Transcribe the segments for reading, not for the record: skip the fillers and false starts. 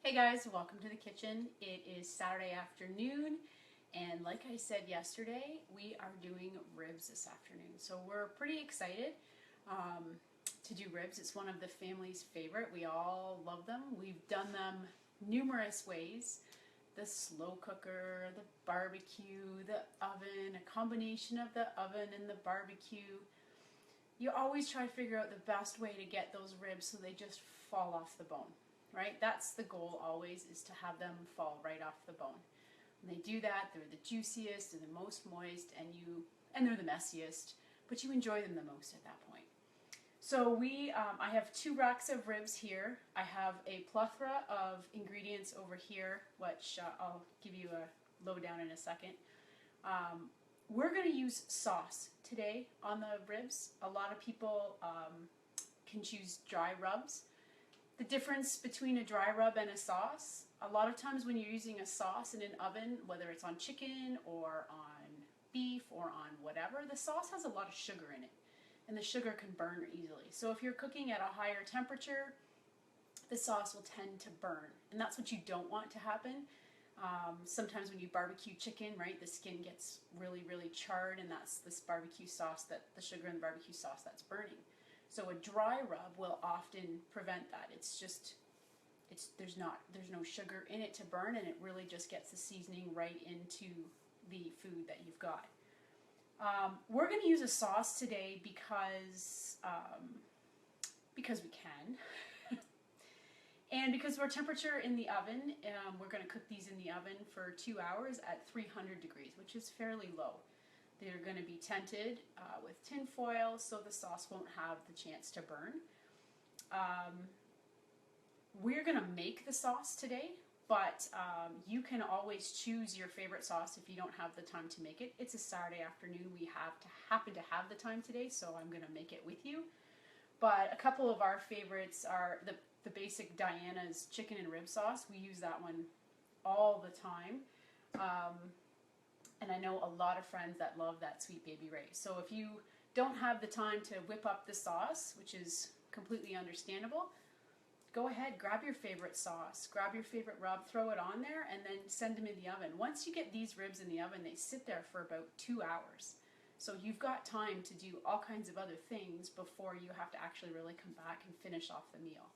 Hey guys, welcome to the kitchen. It is Saturday afternoon, and like I said yesterday, we are doing ribs this afternoon. So we're pretty excited to do ribs. It's one of the family's favorite. We all love them. We've done them numerous ways. The slow cooker, the barbecue, the oven, a combination of the oven and the barbecue. You always try to figure out the best way to get those ribs so they just fall off the bone. Right? That's the goal always, is to have them fall right off the bone. When they do that, they're the juiciest and the most moist, and they're the messiest, but you enjoy them the most at that point. So I have 2 racks of ribs here. I have a plethora of ingredients over here, which I'll give you a lowdown in a second. We're going to use sauce today on the ribs. A lot of people can choose dry rubs. The difference between a dry rub and a sauce, a lot of times when you're using a sauce in an oven, whether it's on chicken or on beef or on whatever, the sauce has a lot of sugar in it, and the sugar can burn easily. So if you're cooking at a higher temperature, the sauce will tend to burn, and that's what you don't want to happen. Sometimes when you barbecue chicken, right, the skin gets really, really charred, and that's this barbecue sauce, the sugar in the barbecue sauce that's burning. So a dry rub will often prevent that. There's no sugar in it to burn, and it really just gets the seasoning right into the food that you've got. We're going to use a sauce today because we can, and because of our temperature in the oven. We're going to cook these in the oven for 2 hours at 300 degrees, which is fairly low. They're going to be tented with tin foil so the sauce won't have the chance to burn. We're going to make the sauce today, but you can always choose your favorite sauce if you don't have the time to make it. It's a Saturday afternoon. We happen to have the time today, so I'm going to make it with you. But a couple of our favorites are the basic Diana's chicken and rib sauce. We use that one all the time. And I know a lot of friends that love that Sweet Baby Ray's. So if you don't have the time to whip up the sauce, which is completely understandable, go ahead, grab your favorite sauce, grab your favorite rub, throw it on there, and then send them in the oven. Once you get these ribs in the oven, they sit there for about 2 hours. So you've got time to do all kinds of other things before you have to actually really come back and finish off the meal.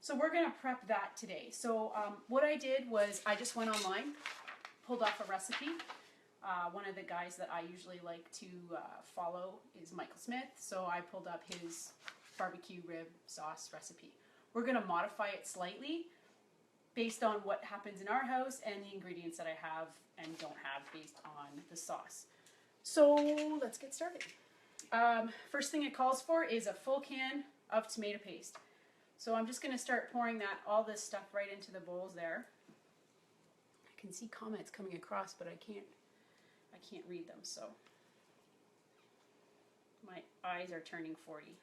So we're going to prep that today. So what I did was I just went online, pulled off a recipe. One of the guys that I usually like to follow is Michael Smith, so I pulled up his barbecue rib sauce recipe. We're going to modify it slightly based on what happens in our house and the ingredients that I have and don't have based on the sauce. So let's get started. First thing it calls for is a full can of tomato paste. So I'm just going to start pouring all this stuff right into the bowls there. I can see comments coming across, but I can't read them, so my eyes are turning 40.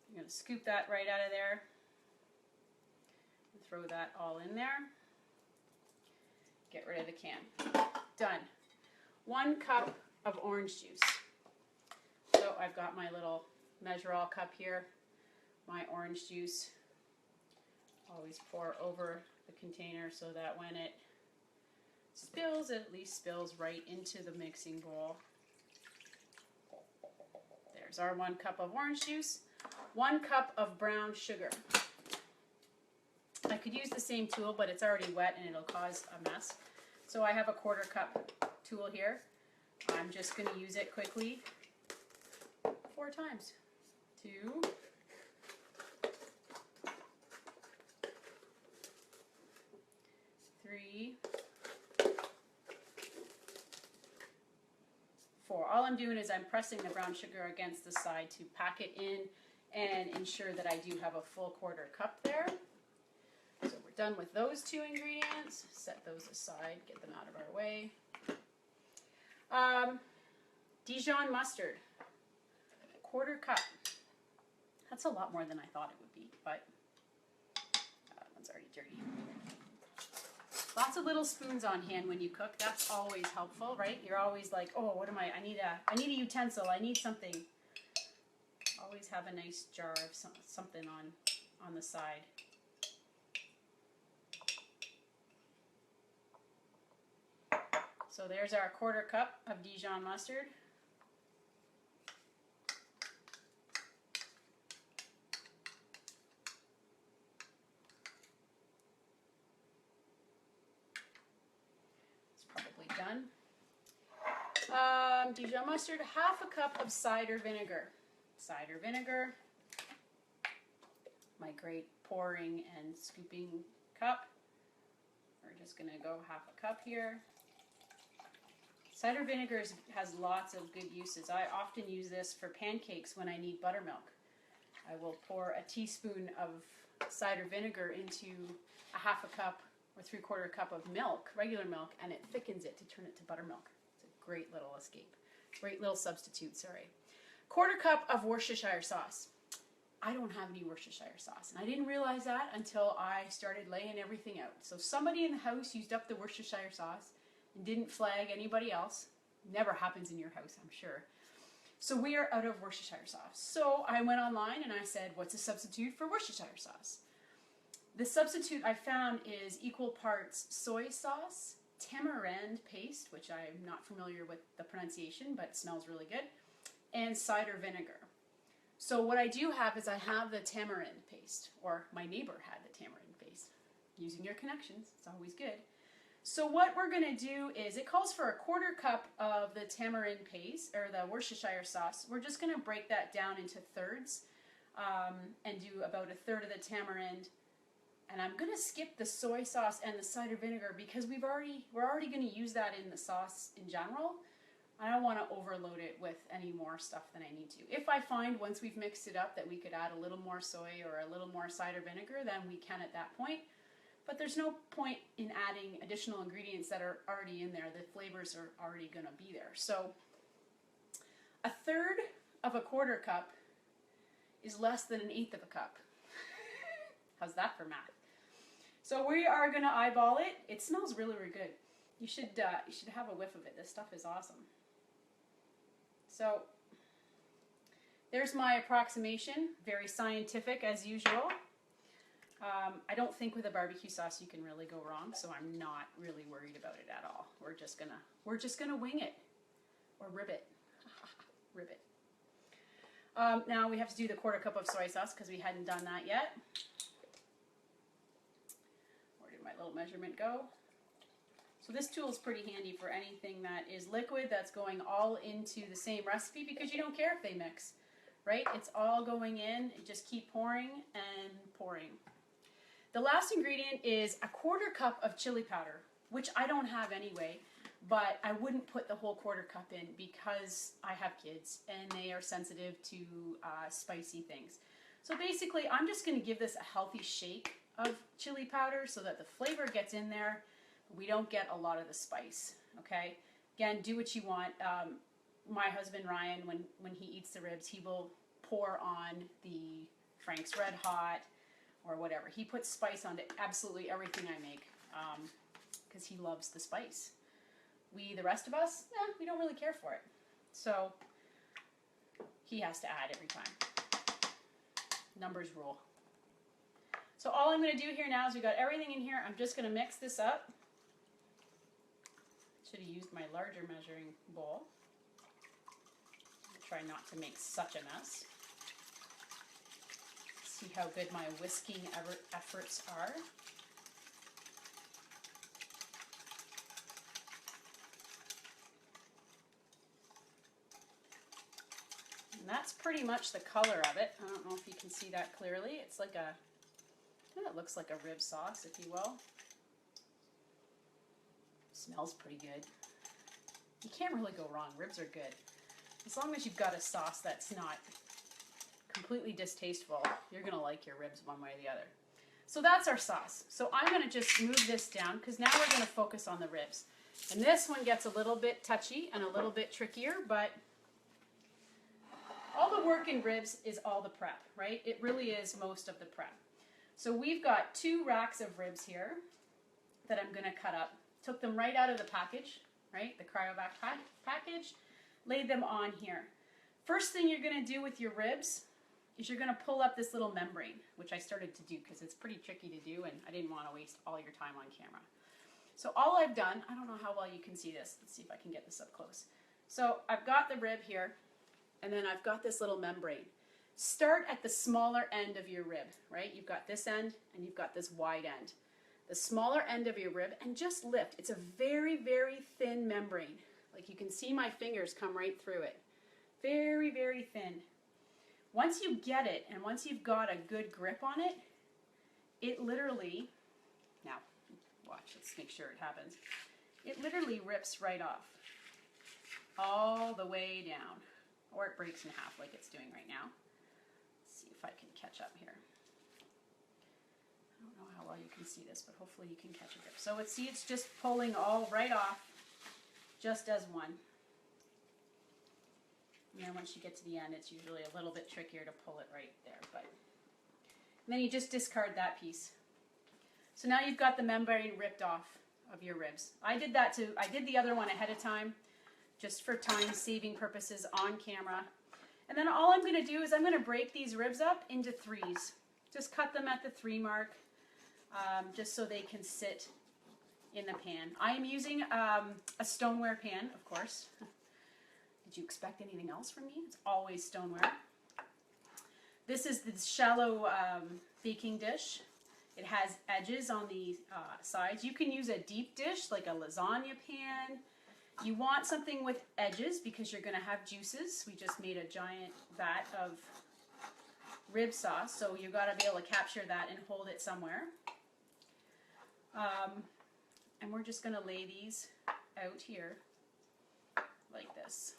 I'm going to scoop that right out of there and throw that all in there. Get rid of the can. Done. 1 cup of orange juice. So I've got my little measure-all cup here. My orange juice. Always pour over the container so that when it spills, it at least spills right into the mixing bowl. There's our 1 cup of orange juice. 1 cup of brown sugar. I could use the same tool, but it's already wet and it'll cause a mess. So I have a 1/4 cup tool here. I'm just going to use it quickly 4 times. 2, 3, 4. All I'm doing is I'm pressing the brown sugar against the side to pack it in and ensure that I do have a full 1/4 cup there. So we're done with those 2 ingredients. Set those aside, get them out of our way. Dijon mustard, 1/4 cup. That's a lot more than I thought it would be, but that one's already dirty. Lots of little spoons on hand when you cook. That's always helpful, right? You're always like, oh, what am I need a utensil, I need something. Always have a nice jar of something on the side. So there's our 1/4 cup of Dijon mustard. It's probably done. Dijon mustard, 1/2 cup of cider vinegar. Cider vinegar. My great pouring and scooping cup. We're just going to go 1/2 cup here. Cider vinegar has lots of good uses. I often use this for pancakes when I need buttermilk. I will pour a teaspoon of cider vinegar into 1/2 cup or 3/4 cup of milk, regular milk, and it thickens it to turn it to buttermilk. It's a great little escape. Great little substitute, sorry. 1/4 cup of Worcestershire sauce. I don't have any Worcestershire sauce, and I didn't realize that until I started laying everything out. So somebody in the house used up the Worcestershire sauce and didn't flag anybody else. Never happens in your house, I'm sure. So we are out of Worcestershire sauce. So I went online and I said, what's a substitute for Worcestershire sauce? The substitute I found is equal parts soy sauce, tamarind paste, which I'm not familiar with the pronunciation, but it smells really good, and cider vinegar. So what I do have is I have the tamarind paste, or my neighbor had the tamarind paste. Using your connections, it's always good. So what we're going to do is, it calls for a 1/4 cup of the tamarind paste, or the Worcestershire sauce. We're just going to break that down into thirds and do about 1/3 of the tamarind. And I'm going to skip the soy sauce and the cider vinegar because we're already going to use that in the sauce in general. I don't want to overload it with any more stuff than I need to. If I find once we've mixed it up that we could add a little more soy or a little more cider vinegar, then we can at that point. But there's no point in adding additional ingredients that are already in there. The flavors are already going to be there. So 1/3 of a 1/4 cup is less than 1/8 of a cup. How's that for math? So we are going to eyeball it. It smells really, really good. You should have a whiff of it. This stuff is awesome. So there's my approximation. Very scientific as usual. I don't think with a barbecue sauce you can really go wrong, so I'm not really worried about it at all. We're just gonna wing it, or ribbit, ribbit. Now we have to do the 1/4 cup of soy sauce because we hadn't done that yet. Where did my little measurement go? So this tool is pretty handy for anything that is liquid that's going all into the same recipe because you don't care if they mix, right? It's all going in. You just keep pouring and pouring. The last ingredient is a 1/4 cup of chili powder, which I don't have anyway, but I wouldn't put the whole 1/4 cup in because I have kids and they are sensitive to spicy things. So basically, I'm just going to give this a healthy shake of chili powder so that the flavor gets in there. We don't get a lot of the spice, okay? Again, do what you want. My husband, Ryan, when he eats the ribs, he will pour on the Frank's Red Hot or whatever. He puts spice onto absolutely everything I make because he loves the spice. The rest of us, we don't really care for it. So he has to add every time. Numbers rule. So all I'm going to do here now is we got everything in here. I'm just going to mix this up. Should have used my larger measuring bowl. Try not to make such a mess. See how good my whisking efforts are. And that's pretty much the color of it. I don't know if you can see that clearly. It's like it looks like a rib sauce, if you will. Smells pretty good. You can't really go wrong. Ribs are good. As long as you've got a sauce that's not completely distasteful, you're going to like your ribs one way or the other. So that's our sauce. So I'm going to just move this down because now we're going to focus on the ribs. And this one gets a little bit touchy and a little bit trickier, but all the work in ribs is all the prep, right? It really is most of the prep. So we've got 2 racks of ribs here that I'm going to cut up. Took them right out of the package, right? The Cryovac package. Laid them on here. First thing you're going to do with your ribs is you're going to pull up this little membrane, which I started to do because it's pretty tricky to do and I didn't want to waste all your time on camera. So all I've done, I don't know how well you can see this. Let's see if I can get this up close. So I've got the rib here, and then I've got this little membrane. Start at the smaller end of your rib, right? You've got this end, and you've got this wide end. The smaller end of your rib, and just lift. It's a very, very thin membrane. Like you can see my fingers come right through it. Very, very thin. Once you get it, and once you've got a good grip on it, it literally, now watch, let's make sure it happens. It literally rips right off, all the way down, or it breaks in half like it's doing right now. Let's see if I can catch up here. I don't know how well you can see this, but hopefully you can catch a grip. So see, it's just pulling all right off, just as one. And then once you get to the end, it's usually a little bit trickier to pull it right there. But and then you just discard that piece. So now you've got the membrane ripped off of your ribs. I did the other one ahead of time, just for time-saving purposes on camera. And then all I'm going to do is I'm going to break these ribs up into threes. Just cut them at the 3 mark, just so they can sit in the pan. I am using a stoneware pan, of course. Did you expect anything else from me? It's always stoneware. This is the shallow baking dish. It has edges on the sides. You can use a deep dish like a lasagna pan. You want something with edges because you're going to have juices. We just made a giant vat of rib sauce, so you've got to be able to capture that and hold it somewhere. And we're just going to lay these out here like this.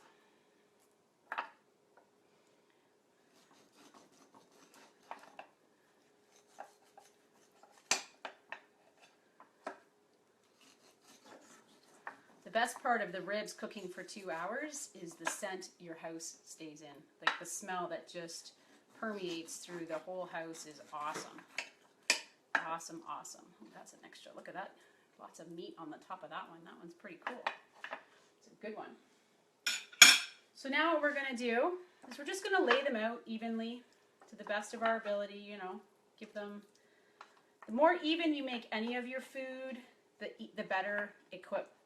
The best part of the ribs cooking for 2 hours is the scent your house stays in. Like the smell that just permeates through the whole house is awesome. Awesome, awesome. Oh, that's an extra. Look at that. Lots of meat on the top of that one. That one's pretty cool. It's a good one. So now what we're going to do is we're just going to lay them out evenly to the best of our ability, you know. Give them... The more even you make any of your food, the better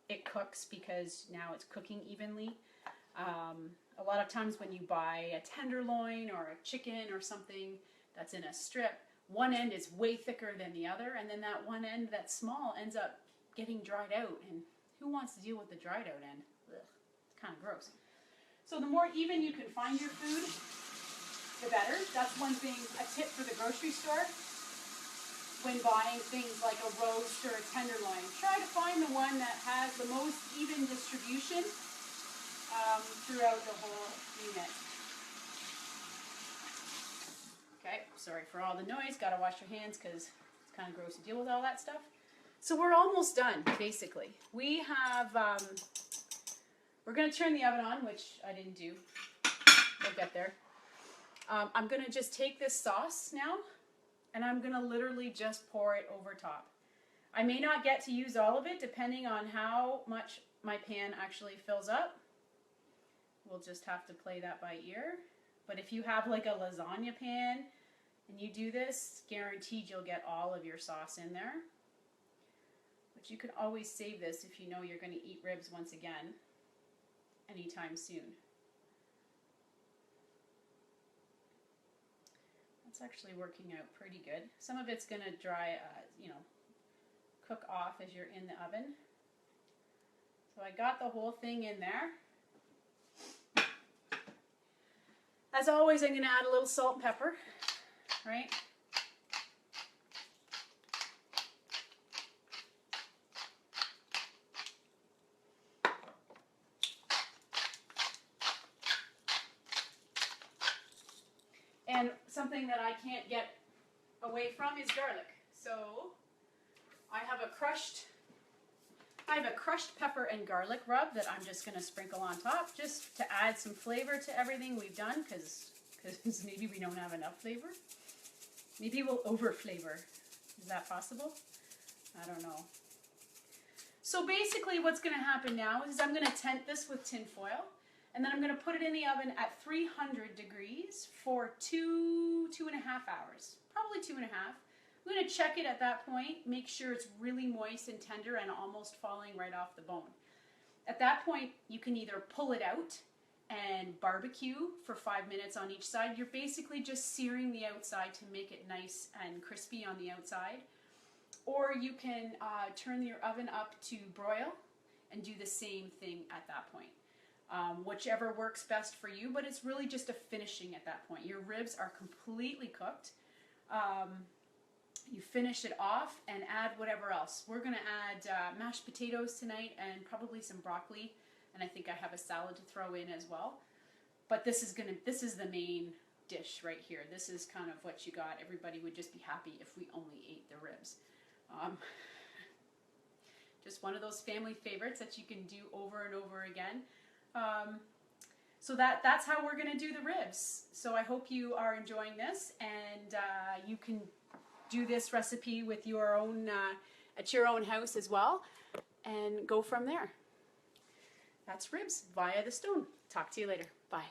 it cooks, because now it's cooking evenly. A lot of times when you buy a tenderloin or a chicken or something that's in a strip, one end is way thicker than the other, and then that one end that's small ends up getting dried out, and who wants to deal with the dried out end? Ugh, it's kind of gross. So the more even you can find your food, the better. That's one thing, a tip for the grocery store. When buying things like a roast or a tenderloin, try to find the one that has the most even distribution throughout the whole unit. Okay, sorry for all the noise. Got to wash your hands because it's kind of gross to deal with all that stuff. So we're almost done, basically. We have, we're going to turn the oven on, which I didn't do. We'll get there. I'm going to just take this sauce now, and I'm going to literally just pour it over top. I may not get to use all of it depending on how much my pan actually fills up. We'll just have to play that by ear. But if you have like a lasagna pan and you do this, guaranteed you'll get all of your sauce in there. But you can always save this if you know you're going to eat ribs once again anytime soon. It's actually working out pretty good. Some of it's going to dry, cook off as you're in the oven. So I got the whole thing in there. As always, I'm going to add a little salt and pepper, right? And something that I can't get away from is garlic. So I have a crushed pepper and garlic rub that I'm just going to sprinkle on top just to add some flavor to everything we've done, because maybe we don't have enough flavor. Maybe we'll over flavor. Is that possible? I don't know. So basically what's going to happen now is I'm going to tent this with tin foil. And then I'm going to put it in the oven at 300 degrees for 2.5 hours. Probably 2.5. I'm going to check it at that point, make sure it's really moist and tender and almost falling right off the bone. At that point, you can either pull it out and barbecue for 5 minutes on each side. You're basically just searing the outside to make it nice and crispy on the outside. Or you can turn your oven up to broil and do the same thing at that point. Whichever works best for you, but it's really just a finishing at that point. Your ribs are completely cooked. You finish it off and add whatever else. We're going to add mashed potatoes tonight and probably some broccoli, and I think I have a salad to throw in as well. But this is the main dish right here. This is kind of what you got. Everybody would just be happy if we only ate the ribs. Just one of those family favorites that you can do over and over again. So that's how we're going to do the ribs. So I hope you are enjoying this, and you can do this recipe with your own at your own house as well, and go from there. That's ribs via the stone. Talk to you later. Bye.